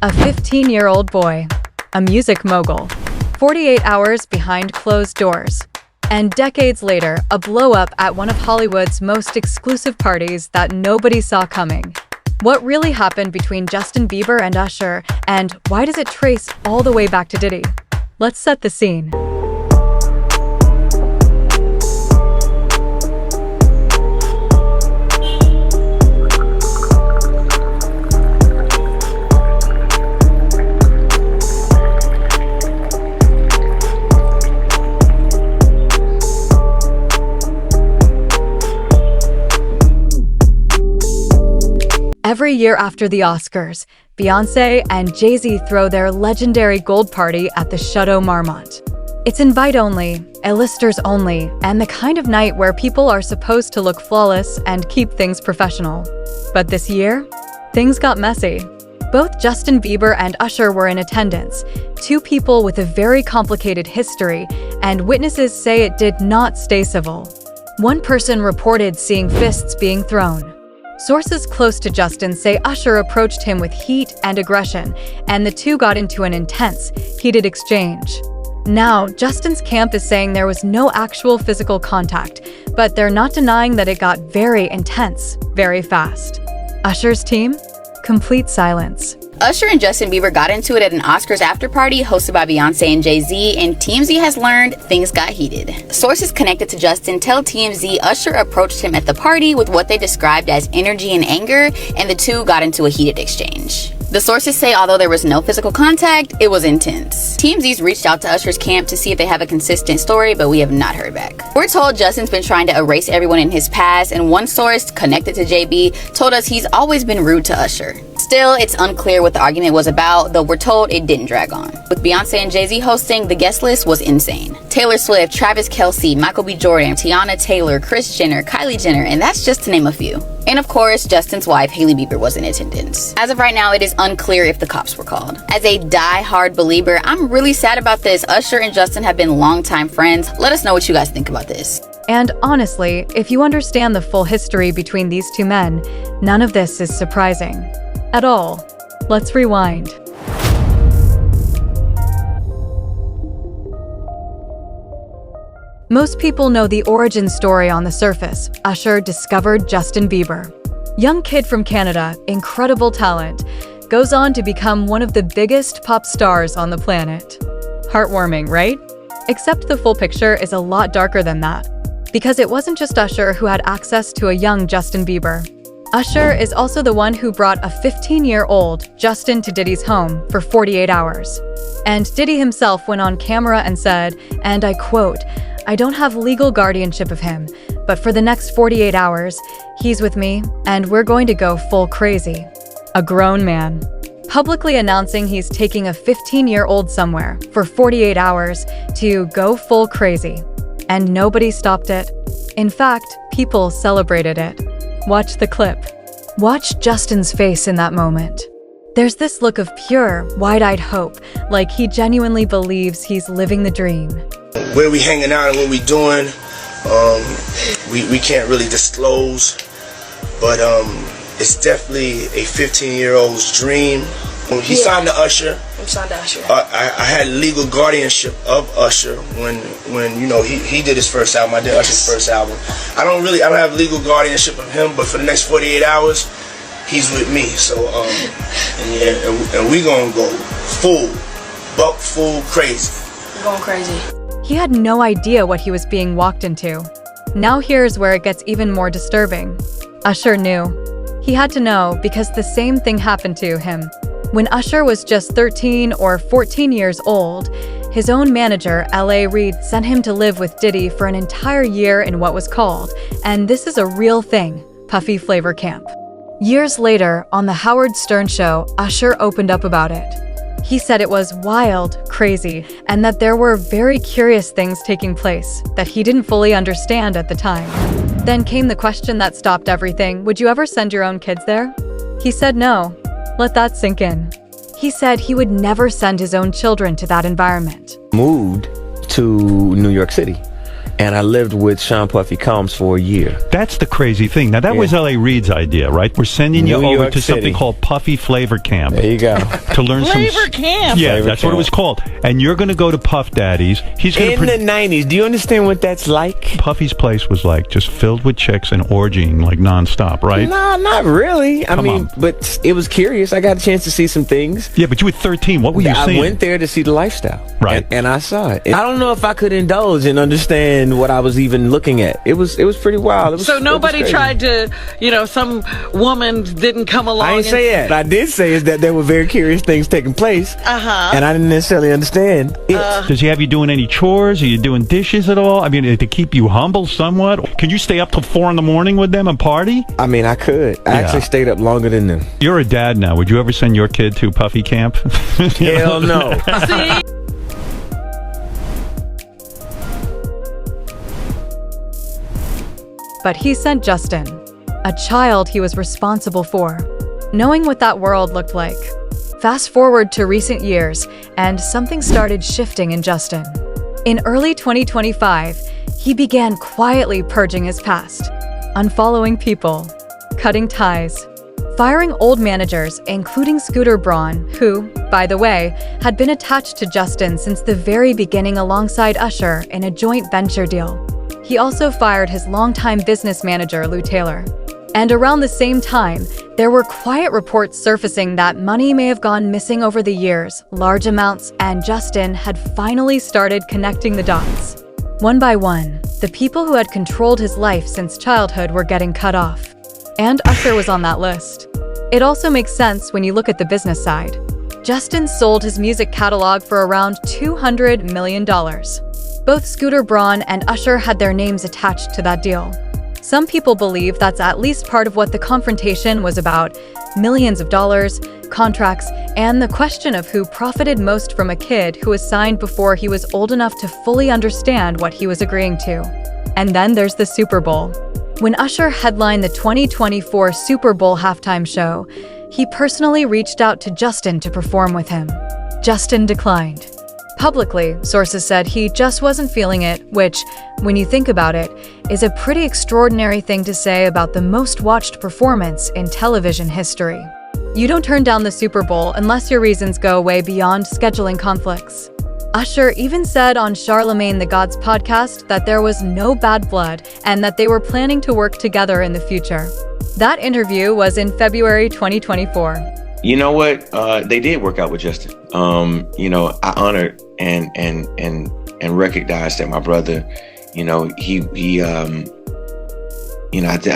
A 15-year-old boy, a music mogul, 48 hours behind closed doors, and decades later, a blow-up at one of Hollywood's most exclusive parties that nobody saw coming. What really happened between Justin Bieber and Usher, and why does it trace all the way back to Diddy? Let's set the scene. Every year after the Oscars, Beyoncé and Jay-Z throw their legendary gold party at the Chateau Marmont. It's invite-only, A-listers only, and the kind of night where people are supposed to look flawless and keep things professional. But this year, things got messy. Both Justin Bieber and Usher were in attendance, two people with a very complicated history, and witnesses say it did not stay civil. One person reported seeing fists being thrown. Sources close to Justin say Usher approached him with heat and aggression, and the two got into an intense, heated exchange. Now, Justin's camp is saying there was no actual physical contact, but they're not denying that it got very intense, very fast. Usher's team? Complete silence. Usher and Justin Bieber got into it at an Oscars after-party hosted by Beyoncé and Jay-Z, and TMZ has learned things got heated. Sources connected to Justin tell TMZ Usher approached him at the party with what they described as energy and anger, and the two got into a heated exchange. The sources say although there was no physical contact, it was intense. TMZ's reached out to Usher's camp to see if they have a consistent story, but we have not heard back. We're told Justin's been trying to erase everyone in his past, and one source connected to JB told us he's always been rude to Usher. Still, it's unclear what the argument was about, though we're told it didn't drag on. With Beyoncé and Jay-Z hosting, the guest list was insane. Taylor Swift, Travis Kelce, Michael B. Jordan, Tiana Taylor, Kris Jenner, Kylie Jenner, and that's just to name a few. And of course, Justin's wife, Hailey Bieber, was in attendance. As of right now, it is unclear if the cops were called. As a die-hard believer, I'm really sad about this. Usher and Justin have been longtime friends. Let us know what you guys think about this. And honestly, if you understand the full history between these two men, none of this is surprising. At all. Let's rewind. Most people know the origin story on the surface. Usher discovered Justin Bieber. Young kid from Canada, incredible talent, goes on to become one of the biggest pop stars on the planet. Heartwarming, right? Except the full picture is a lot darker than that. Because it wasn't just Usher who had access to a young Justin Bieber. Usher is also the one who brought a 15-year-old Justin to Diddy's home for 48 hours. And Diddy himself went on camera and said, and I quote, "I don't have legal guardianship of him, but for the next 48 hours, he's with me, and we're going to go full crazy." A grown man. Publicly announcing he's taking a 15-year-old somewhere for 48 hours to go full crazy. And nobody stopped it. In fact, people celebrated it. Watch the clip. Watch Justin's face in that moment. There's this look of pure, wide-eyed hope, like he genuinely believes he's living the dream. Where we hanging out and what we doing, we can't really disclose, but it's definitely a 15-year-old's dream. He signed to Usher. I'm signed to Usher. I had legal guardianship of Usher when you know he did his first album. I did Usher's first album. I don't have legal guardianship of him, but for the next 48 hours, he's with me. So and we gonna go full crazy. We're going crazy. He had no idea what he was being walked into. Now here's where it gets even more disturbing. Usher knew. He had to know because the same thing happened to him. When Usher was just 13 or 14 years old, his own manager, L.A. Reid, sent him to live with Diddy for an entire year in what was called, and this is a real thing, Puffy Flavor Camp. Years later, on The Howard Stern Show, Usher opened up about it. He said it was wild, crazy, and that there were very curious things taking place that he didn't fully understand at the time. Then came the question that stopped everything: would you ever send your own kids there? He said no. Let that sink in. He said he would never send his own children to that environment. Moved to New York City and I lived with Sean Puffy Combs for a year. That's the crazy thing. Now, that was L.A. Reid's idea, right? We're sending you New over York to City. something called Puffy Flavor Camp. There you go. To learn Flavor Camp. Yeah, Flavor that's what Camp. it was called. And you're going to go to Puff Daddy's. He's going In the 90s, do you understand what that's like? Puffy's place was like just filled with chicks and orgying like nonstop, right? No, not really. I Come mean, on. but it was curious. I got a chance to see some things. Yeah, but you were 13. What were you I seeing? went there to see the lifestyle. Right. And I saw it. I don't know if I could indulge and understand what I was even looking at. It was pretty wild. It was, So nobody it was crazy. tried to, some woman didn't come along. I didn't say that. What I did say is that there were very curious things taking place. And I didn't necessarily understand it. Does he have you doing any chores? Are you doing dishes at all? I mean, to keep you humble somewhat? Can you stay up till 4 a.m. with them and party? I mean, I could. I actually stayed up longer than them. You're a dad now. Would you ever send your kid to Puffy camp? Hell no. See? But he sent Justin, a child he was responsible for, knowing what that world looked like. Fast forward to recent years, and something started shifting in Justin. In early 2025, he began quietly purging his past, unfollowing people, cutting ties, firing old managers, including Scooter Braun, who, by the way, had been attached to Justin since the very beginning alongside Usher in a joint venture deal. He also fired his longtime business manager, Lou Taylor. And around the same time, there were quiet reports surfacing that money may have gone missing over the years, large amounts, and Justin had finally started connecting the dots. One by one, the people who had controlled his life since childhood were getting cut off. And Usher was on that list. It also makes sense when you look at the business side. Justin sold his music catalog for around $200 million. Both Scooter Braun and Usher had their names attached to that deal. Some people believe that's at least part of what the confrontation was about: millions of dollars, contracts, and the question of who profited most from a kid who was signed before he was old enough to fully understand what he was agreeing to. And then there's the Super Bowl. When Usher headlined the 2024 Super Bowl halftime show, he personally reached out to Justin to perform with him. Justin declined. Publicly, sources said he just wasn't feeling it, which, when you think about it, is a pretty extraordinary thing to say about the most watched performance in television history. You don't turn down the Super Bowl unless your reasons go way beyond scheduling conflicts. Usher even said on Charlemagne the God's podcast that there was no bad blood and that they were planning to work together in the future. That interview was in February 2024. You know what? They did work out with Justin. I honored and recognized that my brother, I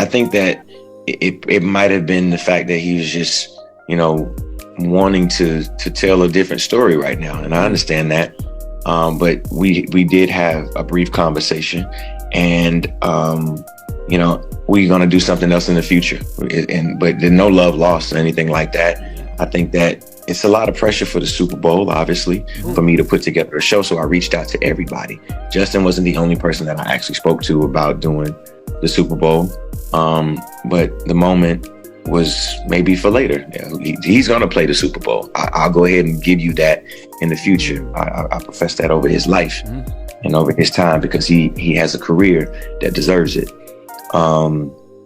think that it might have been the fact that he was just, wanting to tell a different story right now. And I understand that. But we did have a brief conversation, and, we're going to do something else in the future. But there's no love lost or anything like that. I think that it's a lot of pressure for the Super Bowl, obviously, for me to put together a show. So I reached out to everybody. Justin wasn't the only person that I actually spoke to about doing the Super Bowl. But the moment was maybe for later. He's going to play the Super Bowl. I'll go ahead and give you that in the future. I profess that over his life and over his time, because he has a career that deserves it.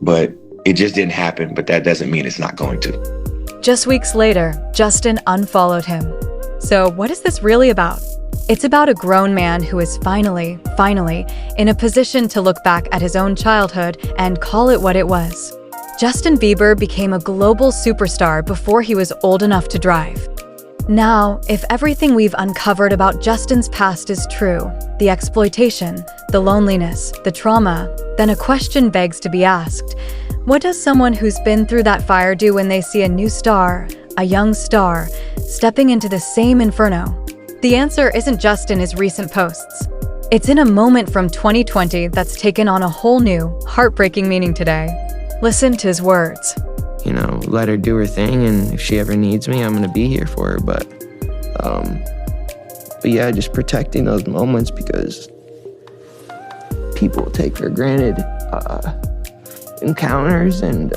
But it just didn't happen. But that doesn't mean it's not going to. Just weeks later, Justin unfollowed him. So what is this really about? It's about a grown man who is finally, in a position to look back at his own childhood and call it what it was. Justin Bieber became a global superstar before he was old enough to drive. Now, if everything we've uncovered about Justin's past is true, the exploitation, the loneliness, the trauma, then a question begs to be asked. What does someone who's been through that fire do when they see a new star, a young star, stepping into the same inferno? The answer isn't just in his recent posts. It's in a moment from 2020 that's taken on a whole new, heartbreaking meaning today. Listen to his words. Let her do her thing, and if she ever needs me, I'm gonna be here for her. But yeah, just protecting those moments, because people take for granted encounters, and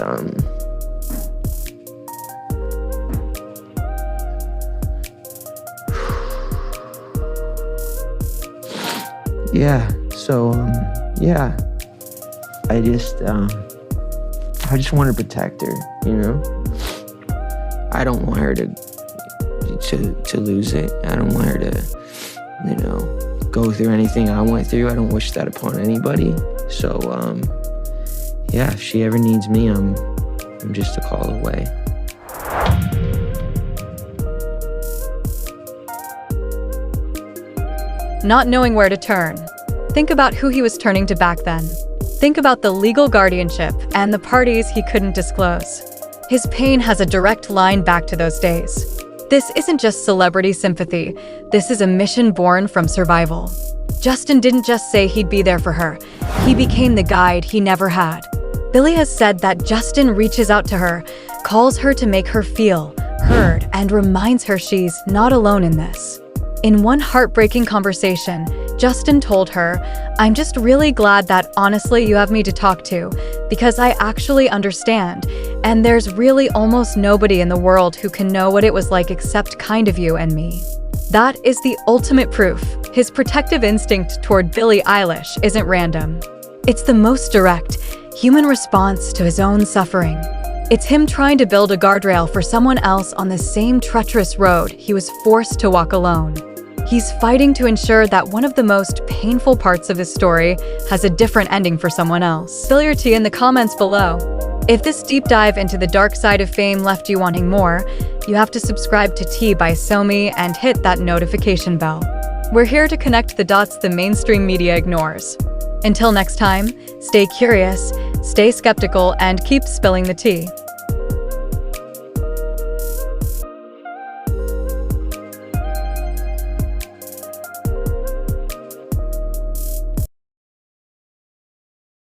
yeah, so So, yeah, I just want to protect her, you know? I don't want her to lose it. I don't want her to, you know, go through anything I went through. I don't wish that upon anybody. So, yeah, if she ever needs me, I'm just a call away. Not knowing where to turn. Think about who he was turning to back then. Think about the legal guardianship and the parties he couldn't disclose. His pain has a direct line back to those days. This isn't just celebrity sympathy. This is a mission born from survival. Justin didn't just say he'd be there for her. He became the guide he never had. Billie has said that Justin reaches out to her, calls her to make her feel heard, and reminds her she's not alone in this. In one heartbreaking conversation, Justin told her, "I'm just really glad that honestly you have me to talk to, because I actually understand, and there's really almost nobody in the world who can know what it was like except kind of you and me." That is the ultimate proof. His protective instinct toward Billie Eilish isn't random. It's the most direct, human response to his own suffering. It's him trying to build a guardrail for someone else on the same treacherous road he was forced to walk alone. He's fighting to ensure that one of the most painful parts of his story has a different ending for someone else. Spill your tea in the comments below. If this deep dive into the dark side of fame left you wanting more, you have to subscribe to Tea by Somi and hit that notification bell. We're here to connect the dots the mainstream media ignores. Until next time, stay curious, stay skeptical, and keep spilling the tea.